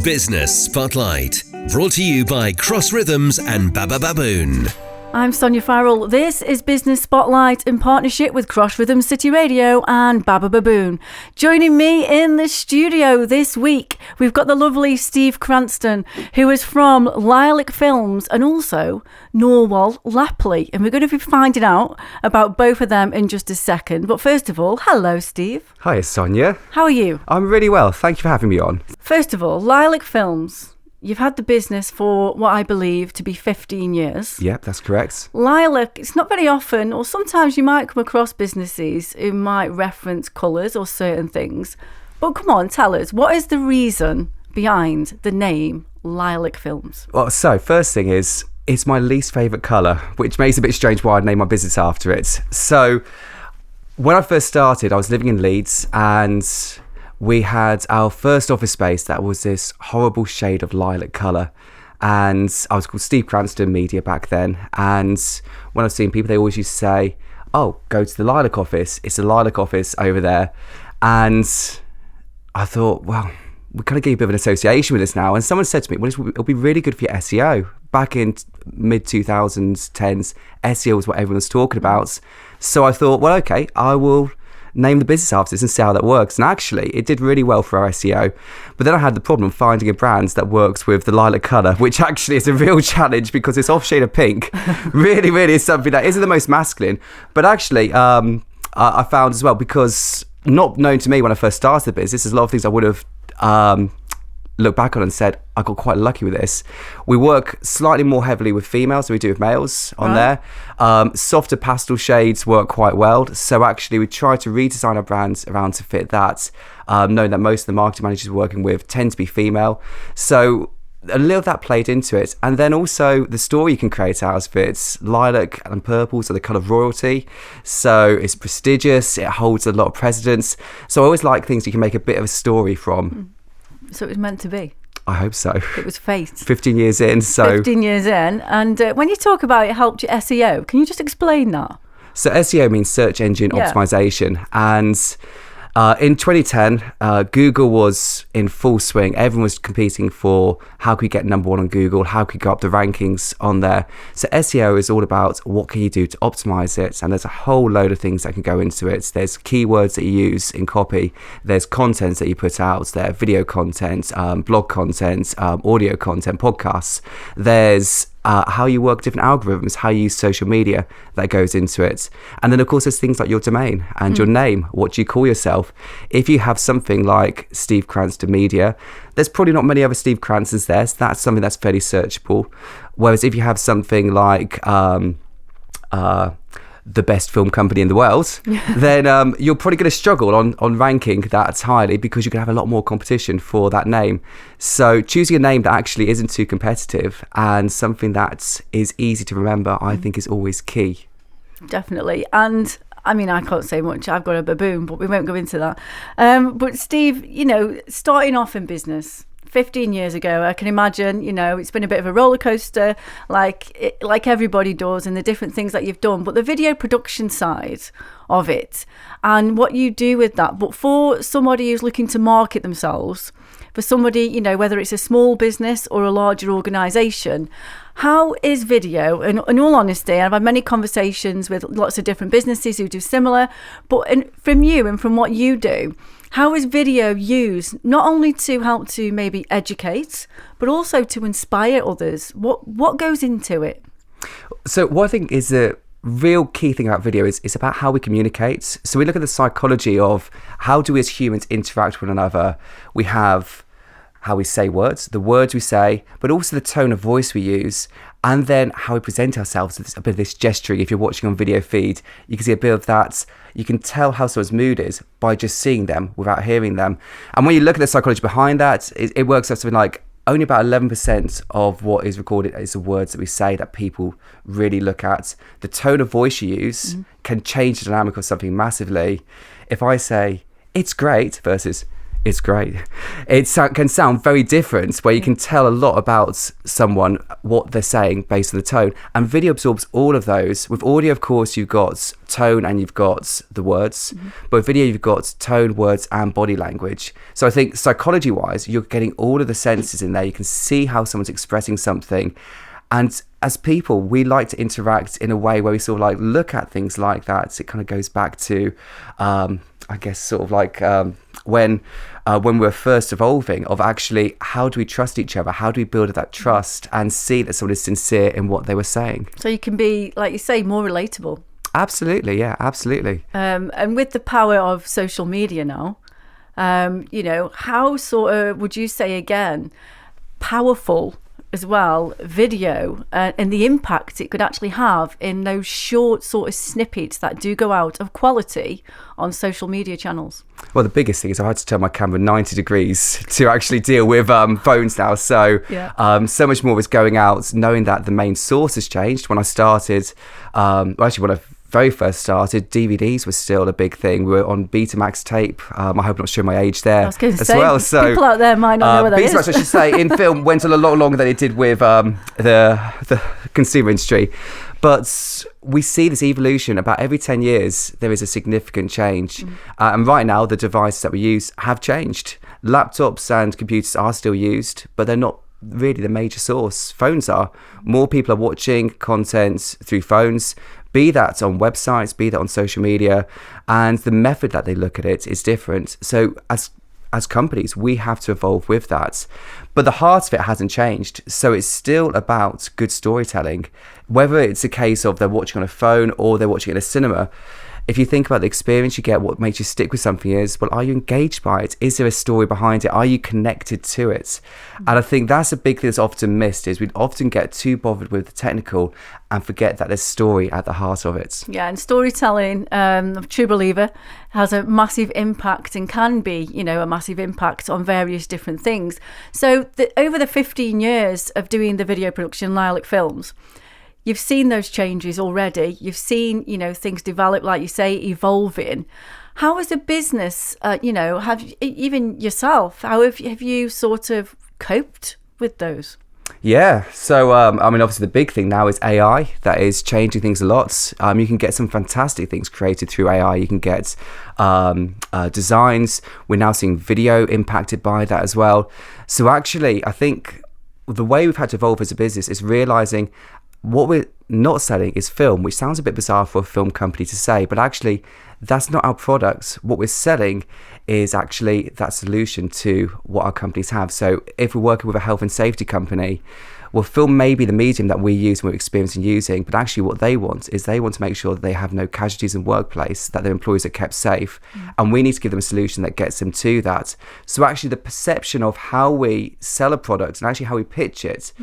Business Spotlight, brought to you by Cross Rhythms and Baba Baboon. I'm Sonya Farrell. This is Business Spotlight in partnership with Cross Rhythms City Radio and Baba Baboon. Joining me in the studio this week, we've got the lovely Steve Cranston, who is from Lilac Films and also Norwell Lapley. And we're going to be finding out about both of them in just a second. But first of all, hello, Steve. Hi, Sonya. How are you? I'm really well. Thank you for having me on. First of all, Lilac Films. You've had the business for what I believe to be 15 years. Yep, that's correct. Lilac, it's not very often, or sometimes you might come across businesses who might reference colours or certain things. But come on, tell us, what is the reason behind the name Lilac Films? Well, so first thing is, it's my least favourite colour, which makes it a bit strange why I'd name my business after it. So when I first started, I was living in Leeds and we had our first office space that was this horrible shade of lilac colour. And I was called Steve Cranston Media back then. And when I've seen people, they always used to say, oh, go to the Lilac office. It's the Lilac office over there. And I thought, well, we kind of get a bit of an association with this now. And someone said to me, well, it'll be really good for your SEO. Back in mid-2010s, SEO was what everyone was talking about. So I thought, well, okay, I will name the business after this and see how that works. And actually, it did really well for our SEO. But then I had the problem of finding a brand that works with the lilac colour, which actually is a real challenge because this off shade of pink really is something that isn't the most masculine. But actually, I found as well, because not known to me when I first started the business, there's a lot of things I would have looked back on and said, I got quite lucky with this. We work slightly more heavily with females than we do with males on there. Softer pastel shades work quite well. So actually we try to redesign our brands around to fit that, knowing that most of the marketing managers we're working with tend to be female. So a little of that played into it. And then also the story you can create out of it. Lilac and purples are the colour of royalty. So it's prestigious. It holds a lot of precedence. So I always like things you can make a bit of a story from. So it was meant to be. I hope so. It was fate. 15 years in. 15 years in. And when you talk about it helped your SEO, can you just explain that? So SEO means search engine optimization. And in 2010, Google was in full swing. Everyone was competing for how can we get number one on Google, how can we go up the rankings on there. So SEO is all about what can you do to optimize it. And there's a whole load of things that can go into it. There's keywords that you use in copy. There's content that you put out. There's video content, blog content, audio content, podcasts. There's how you work different algorithms, how you use social media that goes into it. And then of course there's things like your domain and your name. What do you call yourself? If you have something like Steve Cranston Media, there's probably not many other Steve Cranstons there, so that's something that's fairly searchable. Whereas if you have something like the best film company in the world, then you're probably going to struggle on ranking that highly because you're going to have a lot more competition for that name. So choosing a name that actually isn't too competitive and something that is easy to remember, I think is always key. Definitely. And I mean, I can't say much. I've got a baboon, but we won't go into that. But Steve, you know, starting off in business 15 years ago, I can imagine, you know, it's been a bit of a roller coaster, like everybody does, and the different things that you've done, but the video production side of it and what you do with that. But for somebody who's looking to market themselves, for somebody, you know, whether it's a small business or a larger organisation, how is video, and in all honesty, I've had many conversations with lots of different businesses who do similar, but from you and from what you do, how is video used not only to help to maybe educate, but also to inspire others? What goes into it? So what I think is the real key thing about video is about how we communicate. So we look at the psychology of how do we as humans interact with one another. We have how we say words, the words we say, but also the tone of voice we use, and then how we present ourselves. A bit of this gesturing. If you're watching on video feed, you can see a bit of that. You can tell how someone's mood is by just seeing them without hearing them. And when you look at the psychology behind that, it works out something like only about 11% of what is recorded is the words that we say that people really look at. The tone of voice you use can change the dynamic of something massively. If I say, it's great versus It's great. Can sound very different, where you can tell a lot about someone, what they're saying based on the tone. And video absorbs all of those. With audio, of course, you've got tone and you've got the words. But with video, you've got tone, words, and body language. So I think psychology-wise, you're getting all of the senses in there. You can see how someone's expressing something. And as people, we like to interact in a way where we sort of like look at things like that. So it kind of goes back to, I guess, sort of like when we're first evolving, of actually, how do we trust each other? How do we build that trust and see that someone is sincere in what they were saying? So you can be, like you say, more relatable. Absolutely, yeah, absolutely. And with the power of social media now, how sort of, would you say again, powerful as well, video and the impact it could actually have in those short sort of snippets that do go out of quality on social media channels? Well, the biggest thing is I had to turn my camera 90 degrees to actually deal with phones now. So so much more is going out, knowing that the main source has changed. When I started, when I very first started, DVDs was still a big thing. We were on Betamax tape. I hope I'm not showing my age there as well. So people out there might not know what that is. Betamax, I should say, in film went on a lot longer than it did with the consumer industry. But we see this evolution. About every 10 years, there is a significant change. And right now, the devices that we use have changed. Laptops and computers are still used, but they're not really the major source. Phones are. More people are watching content through phones, be that on websites, be that on social media, and the method that they look at it is different. So as companies, we have to evolve with that. But the heart of it hasn't changed. So it's still about good storytelling. Whether it's a case of they're watching on a phone or they're watching in a cinema, if you think about the experience you get, what makes you stick with something is, well, are you engaged by it? Is there a story behind it? Are you connected to it? And I think that's a big thing that's often missed, is we often get too bothered with the technical and forget that there's story at the heart of it. Yeah, and storytelling, I'm a true believer, has a massive impact and can be, a massive impact on various different things. So over the 15 years of doing the video production, Lilac Films, you've seen those changes already. You've seen, things develop, like you say, evolving. How as a business, have even yourself, how have you sort of coped with those? Yeah, so obviously the big thing now is AI. That is changing things a lot. You can get some fantastic things created through AI. You can get designs. We're now seeing video impacted by that as well. So actually, I think the way we've had to evolve as a business is realizing what we're not selling is film, which sounds a bit bizarre for a film company to say, but actually that's not our product. What we're selling is actually that solution to what our companies have. So if we're working with a health and safety company, well, film may be the medium that we use and we're experiencing using, but actually what they want is they want to make sure that they have no casualties in workplace, that their employees are kept safe, and we need to give them a solution that gets them to that. So actually the perception of how we sell a product and actually how we pitch it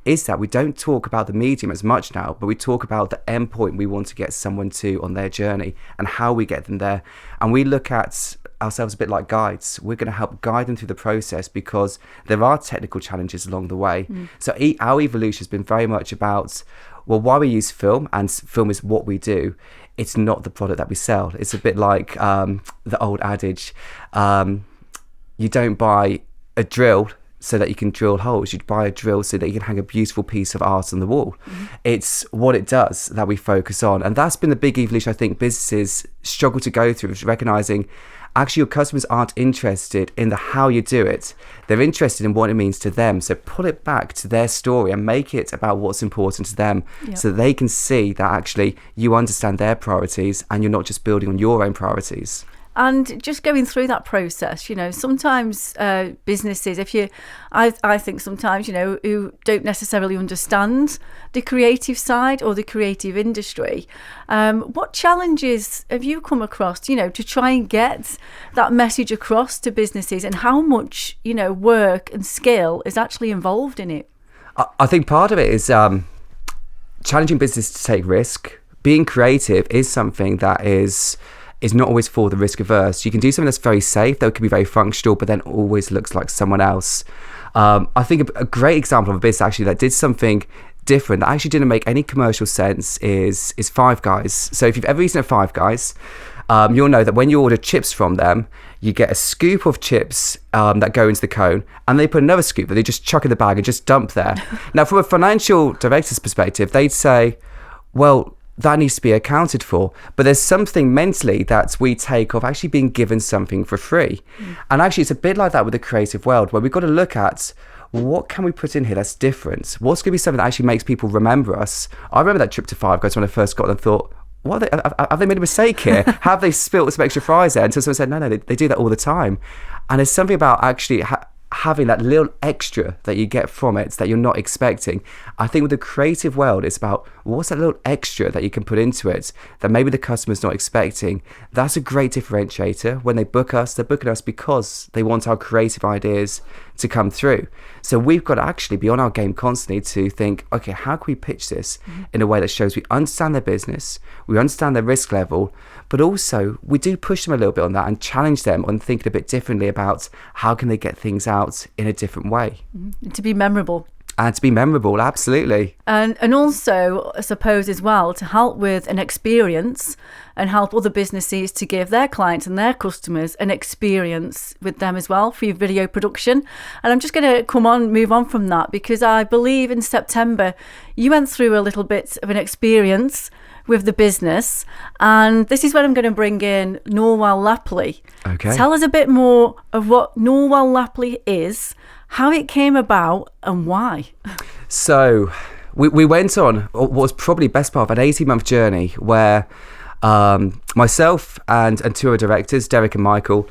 is that we don't talk about the medium as much now, but we talk about the end point we want to get someone to on their journey and how we get them there. And we look at ourselves a bit like guides. We're going to help guide them through the process because there are technical challenges along the way. So our evolution has been very much about, well, why we use film, and film is what we do. It's not the product that we sell. It's a bit like the old adage, you don't buy a drill so that you can drill holes. You'd buy a drill so that you can hang a beautiful piece of art on the wall. It's what it does that we focus on. And that's been the big evolution I think businesses struggle to go through, is recognizing actually your customers aren't interested in the how you do it. They're interested in what it means to them. So pull it back to their story and make it about what's important to them, so that they can see that actually you understand their priorities and you're not just building on your own priorities. And just going through that process, sometimes businesses, I think sometimes, who don't necessarily understand the creative side or the creative industry, what challenges have you come across, to try and get that message across to businesses, and how much, work and skill is actually involved in it? I think part of it is challenging business to take risk. Being creative is something that is not always for the risk averse. You can do something that's very safe, that could be very functional, but then always looks like someone else. I think a great example of a business actually that did something different that actually didn't make any commercial sense is Five Guys. So if you've ever eaten at Five Guys, you'll know that when you order chips from them, you get a scoop of chips that go into the cone, and they put another scoop that they just chuck in the bag and just dump there. Now, from a financial director's perspective, they'd say, well, that needs to be accounted for. But there's something mentally that we take of actually being given something for free. And actually, it's a bit like that with the creative world, where we've got to look at, what can we put in here that's different? What's going to be something that actually makes people remember us? I remember that trip to Five Guys when I first got there and thought, what have they made a mistake here? Have they spilt some extra fries there? Until someone said, no, they do that all the time. And there's something about actually having that little extra that you get from it that you're not expecting. I think with the creative world, it's about what's that little extra that you can put into it that maybe the customer's not expecting. That's a great differentiator. When they book us, they're booking us because they want our creative ideas to come through. So we've got to actually be on our game constantly to think, okay, how can we pitch this in a way that shows we understand their business, we understand their risk level, but also we do push them a little bit on that and challenge them on thinking a bit differently about how can they get things out in a different way. To be memorable. And to be memorable, absolutely. And also, I suppose, as well, to help with an experience and help other businesses to give their clients and their customers an experience with them as well for your video production. And I'm just going to move on from that, because I believe in September you went through a little bit of an experience with the business, and this is where I'm going to bring in Norwell Lapley. Okay. Tell us a bit more of what Norwell Lapley is, how it came about, and why. So we went on what was probably best part of an 18-month journey where myself and two other directors, Derek and Michael,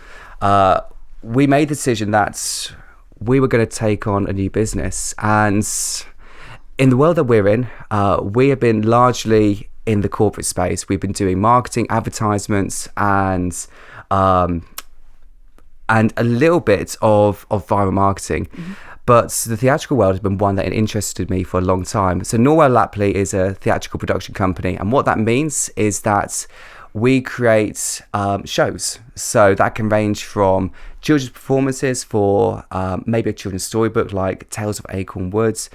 we made the decision that we were going to take on a new business. And in the world that we're in, we have been largely in the corporate space. We've been doing marketing, advertisements, and a little bit of viral marketing. But the theatrical world has been one that interested me for a long time. So Norwell Lapley is a theatrical production company. And what that means is that we create shows. So that can range from children's performances for maybe a children's storybook like Tales of Acorn Woods,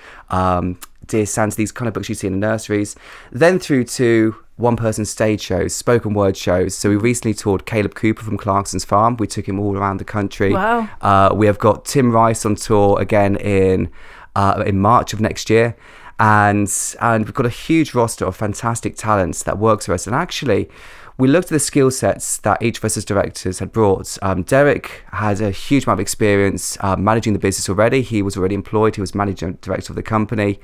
Dear Santa, these kind of books you see in the nurseries, then through to one-person stage shows, spoken word shows. So we recently toured Caleb Cooper from Clarkson's Farm. We took him all around the country. Wow. We have got Tim Rice on tour again in March of next year. And we've got a huge roster of fantastic talents that works for us. And actually, we looked at the skill sets that each of us as directors had brought. Derek had a huge amount of experience managing the business already. He was already employed. He was managing director of the company.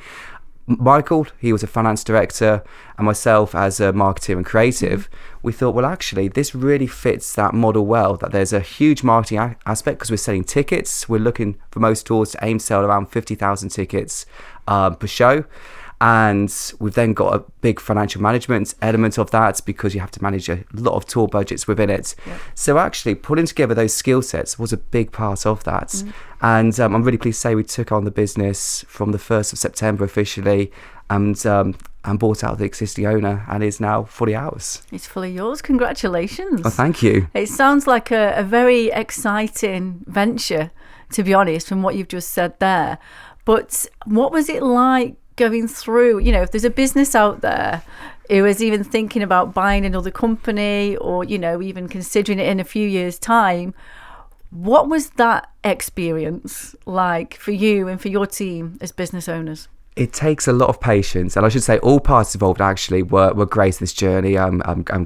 Michael, he was a finance director, and myself as a marketer and creative. We thought, well, actually, this really fits that model well, that there's a huge marketing aspect because we're selling tickets. We're looking for most tours to aim sell around 50,000 tickets per show. And we've then got a big financial management element of that because you have to manage a lot of tour budgets within it. Yep. So actually putting together those skill sets was a big part of that. And I'm really pleased to say we took on the business from the 1st of September officially and bought out the existing owner and is now fully ours. It's fully yours. Congratulations. Oh, thank you. It sounds like a very exciting venture, to be honest, from what you've just said there. But what was it like going through, if there's a business out there who is even thinking about buying another company or, even considering it in a few years' time, what was that experience like for you and for your team as business owners? It takes a lot of patience, and I should say all parties involved actually were great in this journey.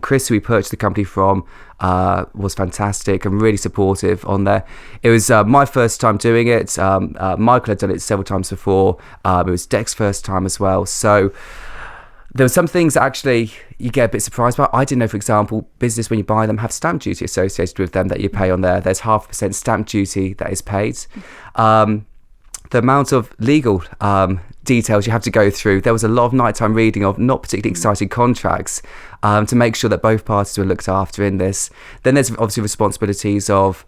Chris, who we purchased the company from, was fantastic and really supportive on there. It was my first time doing it. Michael had done it several times before. It was Dec's first time as well. So there were some things that actually you get a bit surprised by. I didn't know, for example, business when you buy them have stamp duty associated with them that you pay on there. There's 0.5% stamp duty that is paid. The amount of legal details you have to go through. There was a lot of nighttime reading of not particularly exciting contracts to make sure that both parties were looked after in this. Then there's obviously responsibilities of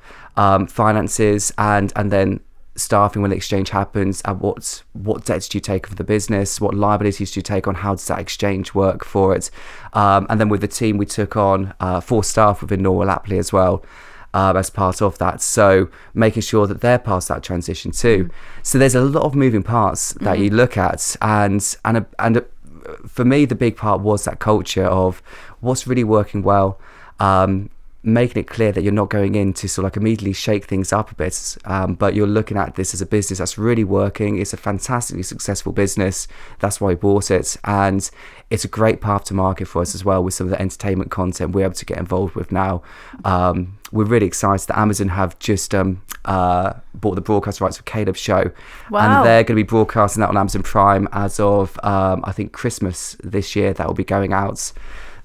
finances and then staffing when the exchange happens. What debts do you take for the business? What liabilities do you take on? How does that exchange work for it? And then with the team, we took on 4 staff within Norwell Lapley as well. As part of that, so making sure that they're past that transition too. So there's a lot of moving parts that you look at, and for me, the big part was that culture of what's really working well. making it clear that you're not going in to sort of like immediately shake things up a bit, but you're looking at this as a business that's really working. It's a fantastically successful business. That's why we bought it, and it's a great path to market for us as well, with some of the entertainment content we're able to get involved with now. We're really excited that Amazon have just bought the broadcast rights for Caleb's show. Wow. And they're going to be broadcasting that on Amazon Prime as of I think Christmas this year. That will be going out.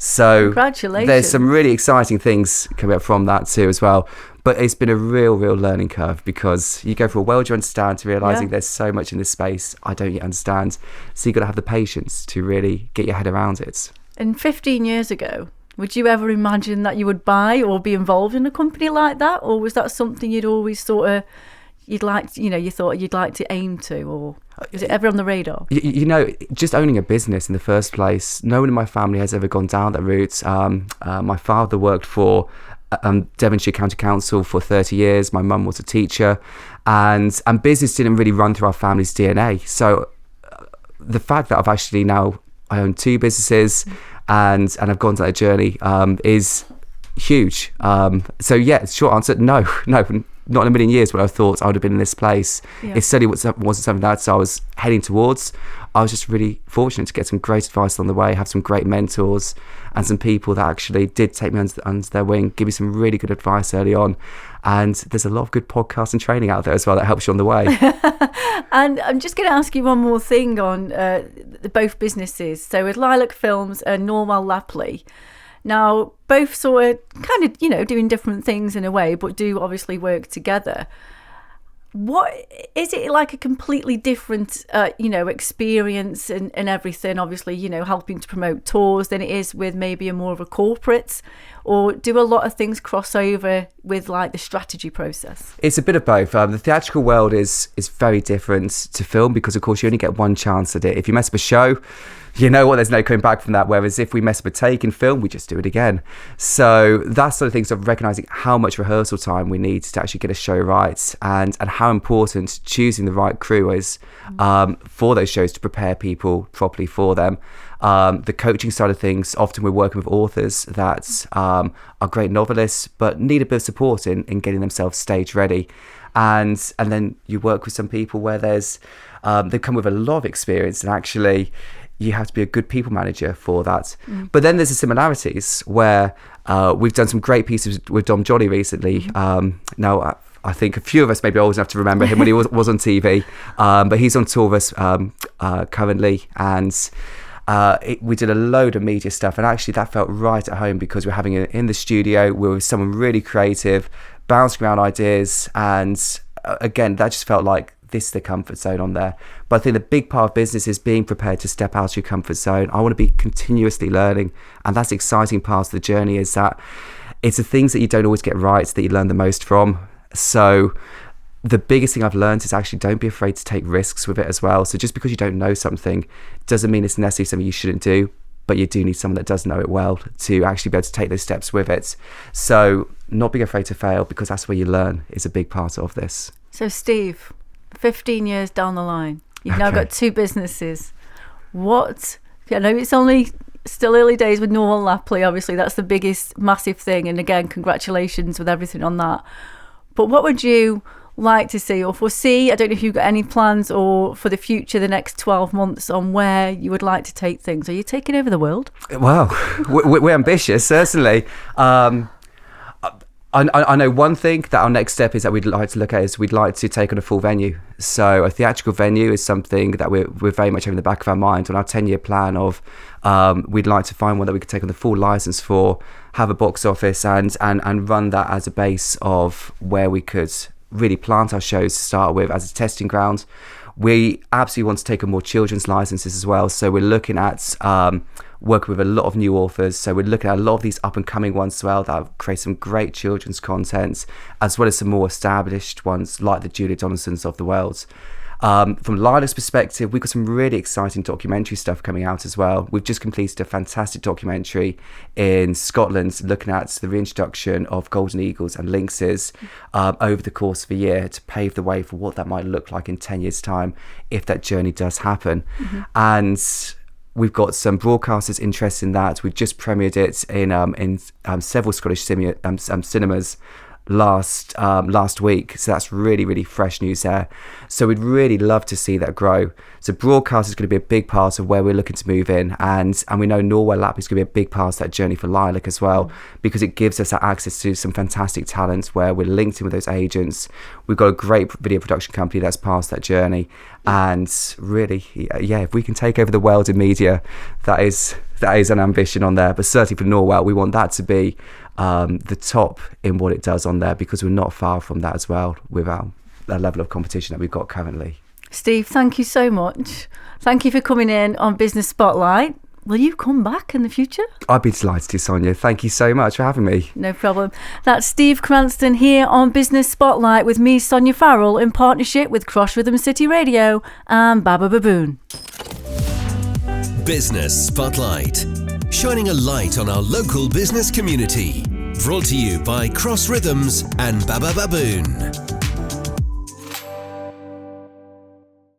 So congratulations. There's some really exciting things coming up from that too as well. But it's been a real learning curve, because you go from a world you understand to realising there's so much in this space I don't yet understand. So you've got to have the patience to really get your head around it. And 15 years ago, would you ever imagine that you would buy or be involved in a company like that? Or was that something you'd always sort of, you thought you'd like to aim to, or is it ever on the radar? You know, just owning a business in the first place, no one in my family has ever gone down that route. My father worked for Devonshire County Council for 30 years. My mum was a teacher, and business didn't really run through our family's DNA. So the fact that I own 2 businesses and I've gone down that journey is huge. So yeah, short answer, no, not in a million years would I have thought I would have been in this place. Yeah. It certainly wasn't something that I was heading towards. I was just really fortunate to get some great advice along the way, have some great mentors and some people that actually did take me under their wing, give me some really good advice early on. And there's a lot of good podcasts and training out there as well that helps you on the way. And I'm just going to ask you one more thing on both businesses. So with Lilac Films and Norwell Lapley, now, both sort of kind of, doing different things in a way, but do obviously work together. What is it like a completely different, experience and everything, obviously, helping to promote tours than it is with maybe a more of a corporate, or do a lot of things cross over with like the strategy process? It's a bit of both. The theatrical world is very different to film, because of course you only get one chance at it. If you mess up a show, you know what, there's no coming back from that. Whereas if we mess up a take in film, we just do it again. So that's sort of things of recognising how much rehearsal time we need to actually get a show right, and how important choosing the right crew is for those shows to prepare people properly for them. The coaching side of things, often we're working with authors that are great novelists but need a bit of support in getting themselves stage ready. And then you work with some people where there's they come with a lot of experience, and actually you have to be a good people manager for that. But then there's the similarities where we've done some great pieces with Dom Jolly recently. Now I think a few of us maybe old enough to remember him when he was on TV, but he's on tour with us currently, and we did a load of media stuff, and actually that felt right at home, because we're having it in the studio. We were with someone really creative, bouncing around ideas, and again, that just felt like this is the comfort zone on there. But I think the big part of business is being prepared to step out of your comfort zone. I want to be continuously learning, and that's the exciting part of the journey, is that it's the things that you don't always get right that you learn the most from. So the biggest thing I've learned is actually don't be afraid to take risks with it as well. So just because you don't know something doesn't mean it's necessarily something you shouldn't do, but you do need someone that does know it well to actually be able to take those steps with it. So not being afraid to fail, because that's where you learn, is a big part of this. So Steve, 15 years down the line, you've now got 2 businesses. I know it's only still early days with Norwell Lapley, obviously that's the biggest massive thing, and again congratulations with everything on that. But what would you like to see or foresee? I don't know if you've got any plans or for the future, the next 12 months, on where you would like to take things. Are you taking over the world? Well, we're ambitious, certainly. I know one thing that our next step is that we'd like to look at is we'd like to take on a full venue. So a theatrical venue is something that we're very much having in the back of our mind on our 10-year plan of we'd like to find one that we could take on the full license for, have a box office and run that as a base of where we could really plant our shows to start with as a testing ground. We absolutely want to take on more children's licenses as well. So we're looking at working with a lot of new authors. So we're looking at a lot of these up and coming ones as well that create some great children's content, as well as some more established ones like the Julia Donaldsons of the world. From Lilac's perspective, we've got some really exciting documentary stuff coming out as well. We've just completed a fantastic documentary in Scotland looking at the reintroduction of golden eagles and lynxes over the course of a year to pave the way for what that might look like in 10 years' time if that journey does happen. And We've got some broadcasters interested in that. We've just premiered it in several Scottish cinemas last week, so that's really, really fresh news there. So we'd really love to see that grow. So broadcast is going to be a big part of where we're looking to move in, and we know Norwell Lapley is going to be a big part of that journey for Lilac as well, because it gives us that access to some fantastic talent where we're linked in with those agents. We've got a great video production company that's part of that journey, and really, if we can take over the world in media, that is an ambition on there. But certainly for Norwell, we want that to be the top in what it does on there, because we're not far from that as well with our level of competition that we've got currently. Steve, thank you so much. Thank you for coming in on Business Spotlight. Will you come back in the future? I'd be delighted to, Sonya. Thank you so much for having me. No problem. That's Steve Cranston here on Business Spotlight with me, Sonya Farrell, in partnership with Cross Rhythm City Radio and Baba Baboon. Business Spotlight, shining a light on our local business community. Brought to you by Cross Rhythms and Baba Baboon.